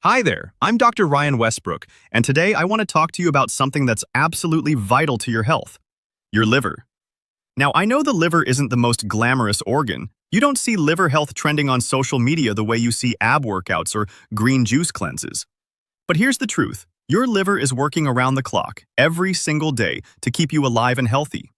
Hi there, I'm Dr. Ryan Westbrook, and today I want to talk to you about something that's absolutely vital to your health, your liver. Now, I know the liver isn't the most glamorous organ. You don't see liver health trending on social media the way you see ab workouts or green juice cleanses. But here's the truth. Your liver is working around the clock, every single day, to keep you alive and healthy.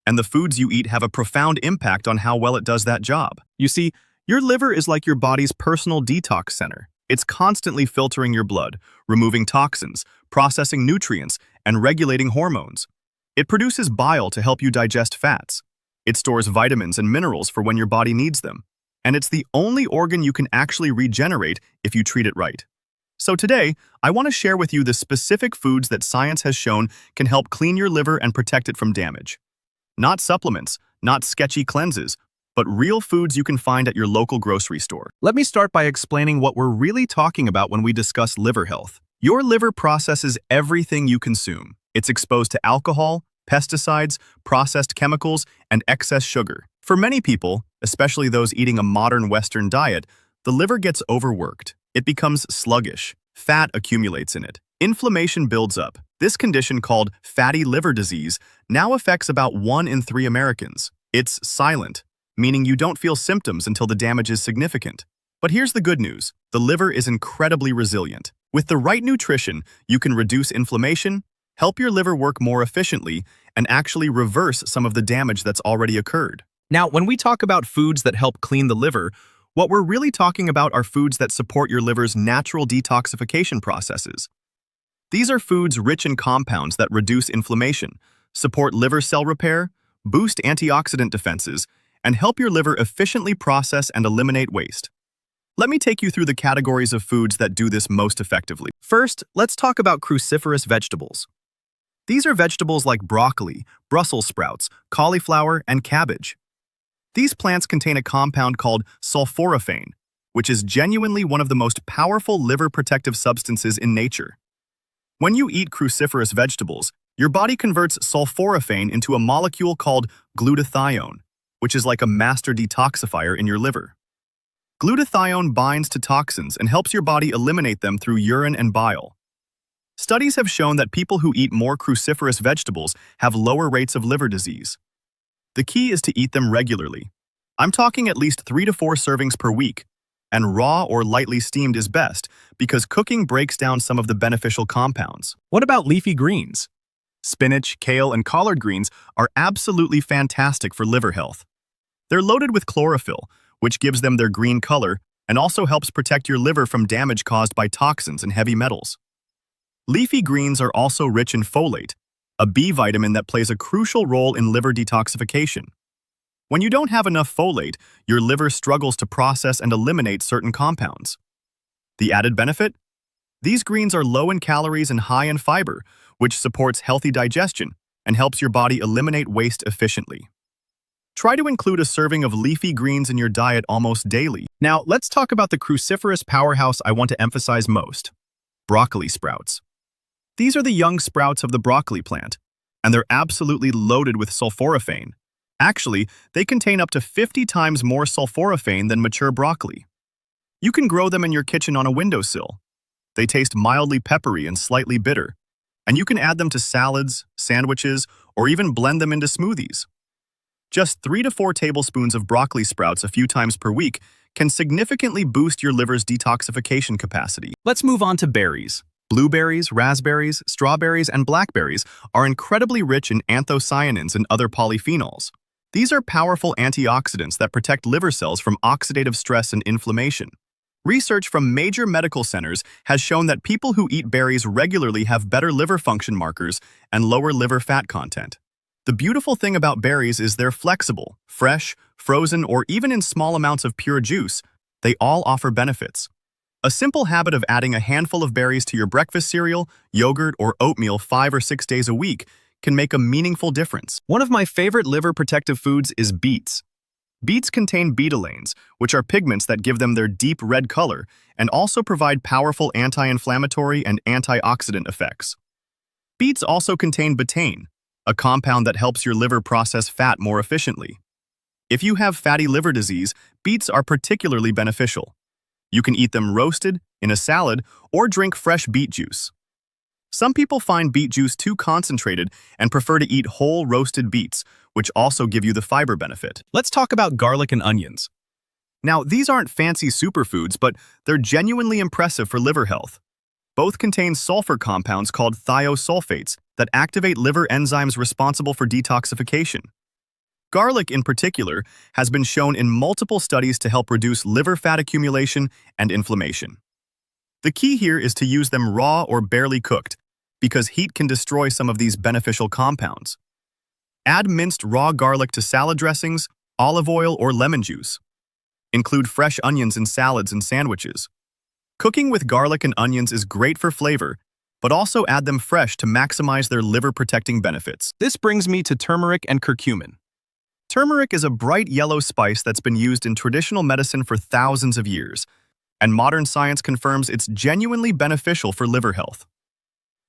And the foods you eat have a profound impact on how well it does that job. You see, your liver is like your body's personal detox center. It's constantly filtering your blood, removing toxins, processing nutrients, and regulating hormones. It produces bile to help you digest fats. It stores vitamins and minerals for when your body needs them. And it's the only organ you can actually regenerate if you treat it right. So today, I want to share with you the specific foods that science has shown can help clean your liver and protect it from damage. Not supplements, not sketchy cleanses, but real foods you can find at your local grocery store. Let me start by explaining what we're really talking about when we discuss liver health. Your liver processes everything you consume. It's exposed to alcohol, pesticides, processed chemicals, and excess sugar. For many people, especially those eating a modern Western diet, the liver gets overworked. It becomes sluggish. Fat accumulates in it. Inflammation builds up. This condition, called fatty liver disease, now affects about 1 in 3 Americans. It's silent, meaning you don't feel symptoms until the damage is significant. But here's the good news. The liver is incredibly resilient. With the right nutrition, you can reduce inflammation, help your liver work more efficiently, and actually reverse some of the damage that's already occurred. Now, when we talk about foods that help clean the liver, what we're really talking about are foods that support your liver's natural detoxification processes. These are foods rich in compounds that reduce inflammation, support liver cell repair, boost antioxidant defenses, and help your liver efficiently process and eliminate waste. Let me take you through the categories of foods that do this most effectively. First, let's talk about cruciferous vegetables. These are vegetables like broccoli, Brussels sprouts, cauliflower, and cabbage. These plants contain a compound called sulforaphane, which is genuinely one of the most powerful liver protective substances in nature. When you eat cruciferous vegetables, your body converts sulforaphane into a molecule called glutathione, which is like a master detoxifier in your liver. Glutathione binds to toxins and helps your body eliminate them through urine and bile. Studies have shown that people who eat more cruciferous vegetables have lower rates of liver disease. The key is to eat them regularly. I'm talking at least 3 to 4 servings per week, and raw or lightly steamed is best because cooking breaks down some of the beneficial compounds. What about leafy greens? Spinach, kale, and collard greens are absolutely fantastic for liver health. They're loaded with chlorophyll, which gives them their green color and also helps protect your liver from damage caused by toxins and heavy metals. Leafy greens are also rich in folate, a B vitamin that plays a crucial role in liver detoxification. When you don't have enough folate, your liver struggles to process and eliminate certain compounds. The added benefit? These greens are low in calories and high in fiber, which supports healthy digestion and helps your body eliminate waste efficiently. Try to include a serving of leafy greens in your diet almost daily. Now, let's talk about the cruciferous powerhouse I want to emphasize most: broccoli sprouts. These are the young sprouts of the broccoli plant, and they're absolutely loaded with sulforaphane. Actually, they contain up to 50 times more sulforaphane than mature broccoli. You can grow them in your kitchen on a windowsill. They taste mildly peppery and slightly bitter, and you can add them to salads, sandwiches, or even blend them into smoothies. Just 3 to 4 tablespoons of broccoli sprouts a few times per week can significantly boost your liver's detoxification capacity. Let's move on to berries. Blueberries, raspberries, strawberries, and blackberries are incredibly rich in anthocyanins and other polyphenols. These are powerful antioxidants that protect liver cells from oxidative stress and inflammation. Research from major medical centers has shown that people who eat berries regularly have better liver function markers and lower liver fat content. The beautiful thing about berries is they're flexible, fresh, frozen, or even in small amounts of pure juice. They all offer benefits. A simple habit of adding a handful of berries to your breakfast cereal, yogurt, or oatmeal 5 or 6 days a week can make a meaningful difference. One of my favorite liver protective foods is beets. Beets contain betalains, which are pigments that give them their deep red color and also provide powerful anti-inflammatory and antioxidant effects. Beets also contain betaine, a compound that helps your liver process fat more efficiently. If you have fatty liver disease, beets are particularly beneficial. You can eat them roasted, in a salad, or drink fresh beet juice. Some people find beet juice too concentrated and prefer to eat whole roasted beets, which also give you the fiber benefit. Let's talk about garlic and onions. Now, these aren't fancy superfoods, but they're genuinely impressive for liver health. Both contain sulfur compounds called thiosulfates that activate liver enzymes responsible for detoxification. Garlic, in particular, has been shown in multiple studies to help reduce liver fat accumulation and inflammation. The key here is to use them raw or barely cooked, because heat can destroy some of these beneficial compounds. Add minced raw garlic to salad dressings, olive oil, or lemon juice. Include fresh onions in salads and sandwiches. Cooking with garlic and onions is great for flavor, but also add them fresh to maximize their liver-protecting benefits. This brings me to turmeric and curcumin. Turmeric is a bright yellow spice that's been used in traditional medicine for thousands of years, and modern science confirms it's genuinely beneficial for liver health.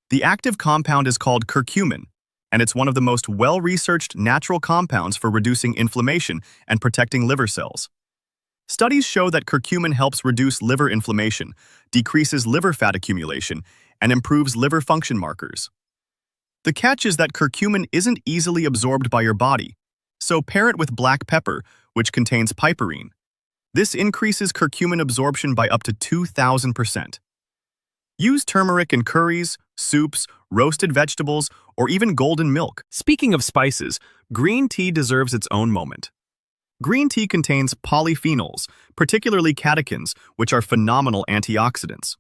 The active compound is called curcumin, and it's one of the most well-researched natural compounds for reducing inflammation and protecting liver cells. Studies show that curcumin helps reduce liver inflammation, decreases liver fat accumulation, and improves liver function markers. The catch is that curcumin isn't easily absorbed by your body, so pair it with black pepper, which contains piperine. This increases curcumin absorption by up to 2,000%. Use turmeric in curries, soups, roasted vegetables, or even golden milk. Speaking of spices, green tea deserves its own moment. Green tea contains polyphenols, particularly catechins, which are phenomenal antioxidants.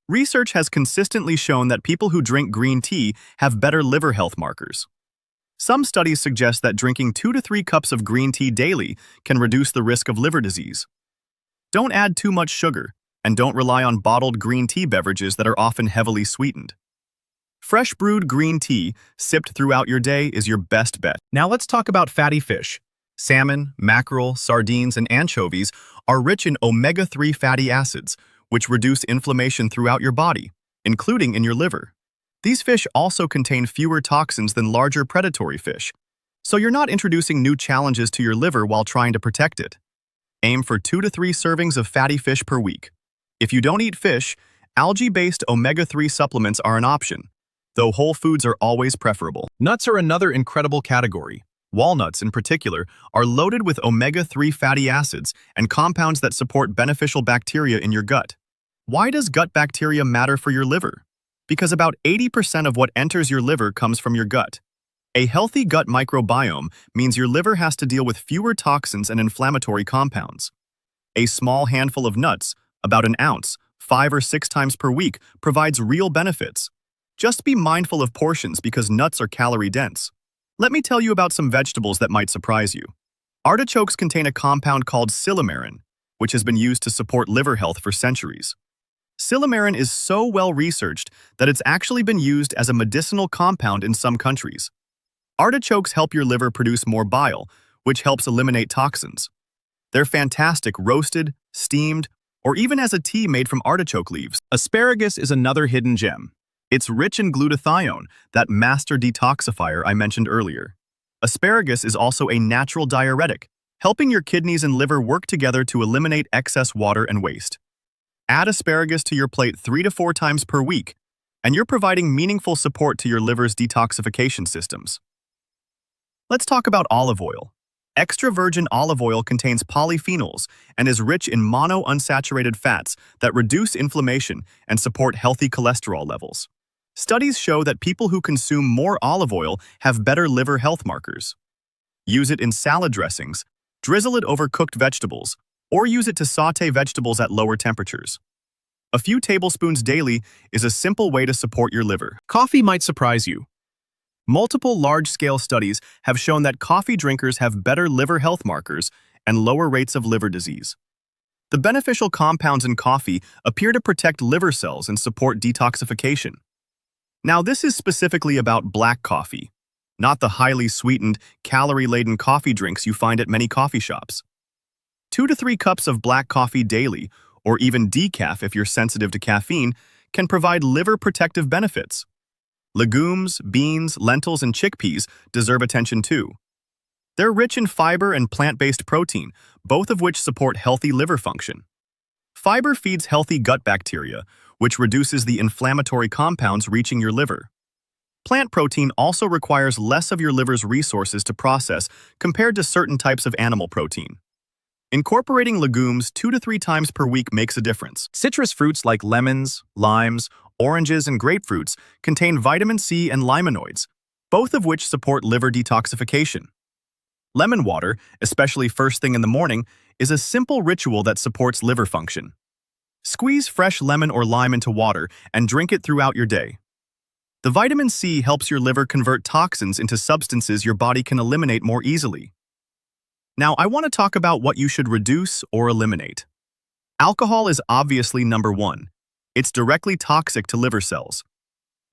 Research has consistently shown that people who drink green tea have better liver health markers. Some studies suggest that drinking 2 to 3 cups of green tea daily can reduce the risk of liver disease. Don't add too much sugar, and don't rely on bottled green tea beverages that are often heavily sweetened. Fresh brewed green tea, sipped throughout your day, is your best bet. Now let's talk about fatty fish. Salmon, mackerel, sardines, and anchovies are rich in omega-3 fatty acids, which reduce inflammation throughout your body, including in your liver. These fish also contain fewer toxins than larger predatory fish, so you're not introducing new challenges to your liver while trying to protect it. Aim for 2 to 3 servings of fatty fish per week. If you don't eat fish, algae-based omega-3 supplements are an option, though whole foods are always preferable. Nuts are another incredible category. Walnuts, in particular, are loaded with omega-3 fatty acids and compounds that support beneficial bacteria in your gut. Why does gut bacteria matter for your liver? Because about 80% of what enters your liver comes from your gut. A healthy gut microbiome means your liver has to deal with fewer toxins and inflammatory compounds. A small handful of nuts, about an ounce, 5 or 6 times per week, provides real benefits. Just be mindful of portions because nuts are calorie-dense. Let me tell you about some vegetables that might surprise you. Artichokes contain a compound called silymarin, which has been used to support liver health for centuries. Silymarin is so well researched that it's actually been used as a medicinal compound in some countries. Artichokes help your liver produce more bile, which helps eliminate toxins. They're fantastic roasted, steamed, or even as a tea made from artichoke leaves. Asparagus is another hidden gem. It's rich in glutathione, that master detoxifier I mentioned earlier. Asparagus is also a natural diuretic, helping your kidneys and liver work together to eliminate excess water and waste. Add asparagus to your plate 3 to 4 times per week, and you're providing meaningful support to your liver's detoxification systems. Let's talk about olive oil. Extra virgin olive oil contains polyphenols and is rich in monounsaturated fats that reduce inflammation and support healthy cholesterol levels. Studies show that people who consume more olive oil have better liver health markers. Use it in salad dressings, drizzle it over cooked vegetables, or use it to sauté vegetables at lower temperatures. A few tablespoons daily is a simple way to support your liver. Coffee might surprise you. Multiple large-scale studies have shown that coffee drinkers have better liver health markers and lower rates of liver disease. The beneficial compounds in coffee appear to protect liver cells and support detoxification. Now, this is specifically about black coffee, not the highly sweetened, calorie-laden coffee drinks you find at many coffee shops. 2 to 3 cups of black coffee daily, or even decaf if you're sensitive to caffeine, can provide liver protective benefits. Legumes, beans, lentils, and chickpeas deserve attention too. They're rich in fiber and plant-based protein, both of which support healthy liver function. Fiber feeds healthy gut bacteria, which reduces the inflammatory compounds reaching your liver. Plant protein also requires less of your liver's resources to process compared to certain types of animal protein. Incorporating legumes 2 to 3 times per week makes a difference. Citrus fruits like lemons, limes, oranges, and grapefruits contain vitamin C and limonoids, both of which support liver detoxification. Lemon water, especially first thing in the morning, is a simple ritual that supports liver function. Squeeze fresh lemon or lime into water and drink it throughout your day. The vitamin C helps your liver convert toxins into substances your body can eliminate more easily. Now, I want to talk about what you should reduce or eliminate. Alcohol is obviously number one. It's directly toxic to liver cells.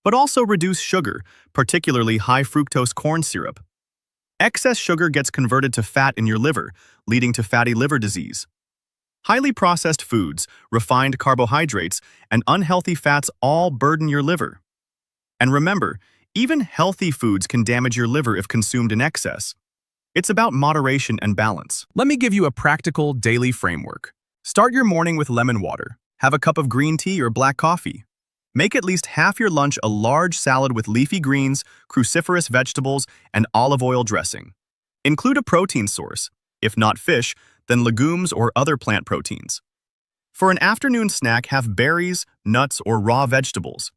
But also reduce sugar, particularly high fructose corn syrup. Excess sugar gets converted to fat in your liver, leading to fatty liver disease. Highly processed foods, refined carbohydrates, and unhealthy fats all burden your liver. And remember, even healthy foods can damage your liver if consumed in excess. It's about moderation and balance. Let me give you a practical daily framework. Start your morning with lemon water. Have a cup of green tea or black coffee. Make at least half your lunch a large salad with leafy greens, cruciferous vegetables, and olive oil dressing. Include a protein source. If not fish, then legumes or other plant proteins. For an afternoon snack, have berries, nuts, or raw vegetables.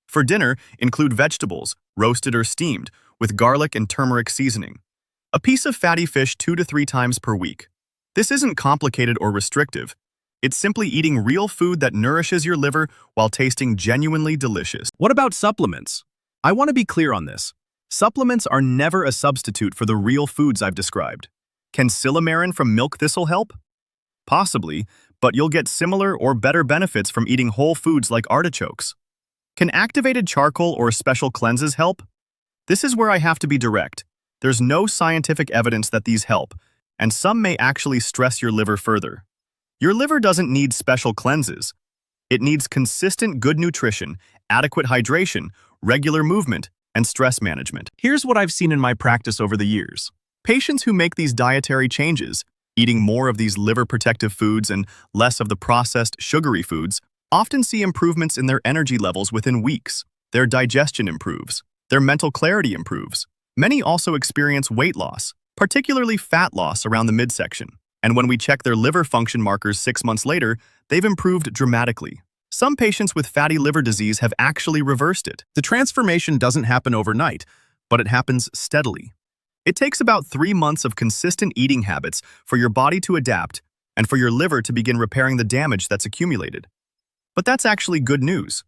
For dinner, include vegetables, roasted or steamed, with garlic and turmeric seasoning. A piece of fatty fish 2 to 3 times per week. This isn't complicated or restrictive. It's simply eating real food that nourishes your liver while tasting genuinely delicious. What about supplements? I want to be clear on this. Supplements are never a substitute for the real foods I've described. Can silymarin from milk thistle help? Possibly, but you'll get similar or better benefits from eating whole foods like artichokes. Can activated charcoal or special cleanses help? This is where I have to be direct. There's no scientific evidence that these help, and some may actually stress your liver further. Your liver doesn't need special cleanses. It needs consistent good nutrition, adequate hydration, regular movement, and stress management. Here's what I've seen in my practice over the years. Patients who make these dietary changes, eating more of these liver-protective foods and less of the processed, sugary foods, often see improvements in their energy levels within weeks. Their digestion improves. Their mental clarity improves. Many also experience weight loss, particularly fat loss around the midsection. And when we check their liver function markers 6 months later, they've improved dramatically. Some patients with fatty liver disease have actually reversed it. The transformation doesn't happen overnight, but it happens steadily. It takes about 3 months of consistent eating habits for your body to adapt and for your liver to begin repairing the damage that's accumulated. But that's actually good news.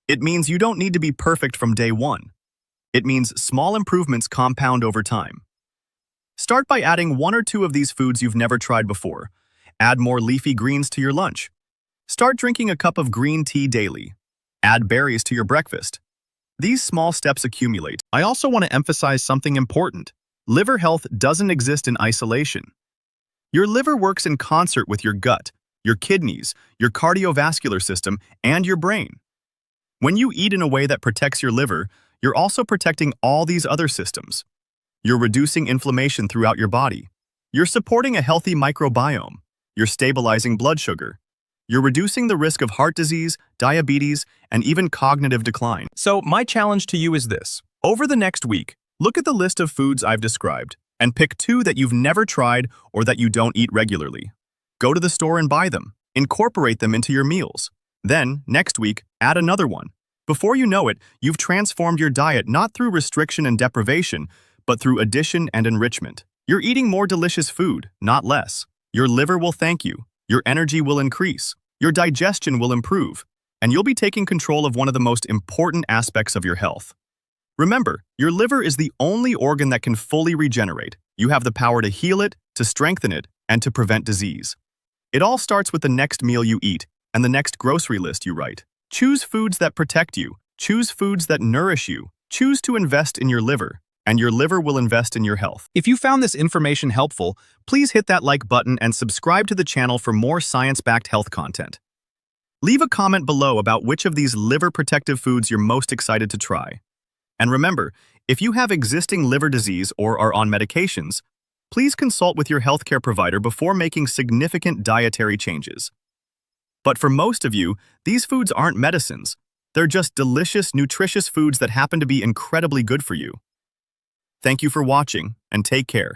It means you don't need to be perfect from day one. It means small improvements compound over time. Start by adding 1 or 2 of these foods you've never tried before. Add more leafy greens to your lunch. Start drinking a cup of green tea daily. Add berries to your breakfast. These small steps accumulate. I also want to emphasize something important. Liver health doesn't exist in isolation. Your liver works in concert with your gut, your kidneys, your cardiovascular system, and your brain. When you eat in a way that protects your liver, you're also protecting all these other systems. You're reducing inflammation throughout your body. You're supporting a healthy microbiome. You're stabilizing blood sugar. You're reducing the risk of heart disease, diabetes, and even cognitive decline. So my challenge to you is this. Over the next week, look at the list of foods I've described and pick 2 that you've never tried or that you don't eat regularly. Go to the store and buy them. Incorporate them into your meals. Then, next week, add another one. Before you know it, you've transformed your diet not through restriction and deprivation, but through addition and enrichment. You're eating more delicious food, not less. Your liver will thank you. Your energy will increase. Your digestion will improve. And you'll be taking control of one of the most important aspects of your health. Remember, your liver is the only organ that can fully regenerate. You have the power to heal it, to strengthen it, and to prevent disease. It all starts with the next meal you eat and the next grocery list you write. Choose foods that protect you. Choose foods that nourish you. Choose to invest in your liver, and your liver will invest in your health. If you found this information helpful, please hit that like button and subscribe to the channel for more science-backed health content. Leave a comment below about which of these liver protective foods you're most excited to try. And remember, if you have existing liver disease or are on medications, please consult with your healthcare provider before making significant dietary changes. But for most of you, these foods aren't medicines. They're just delicious, nutritious foods that happen to be incredibly good for you. Thank you for watching, and take care.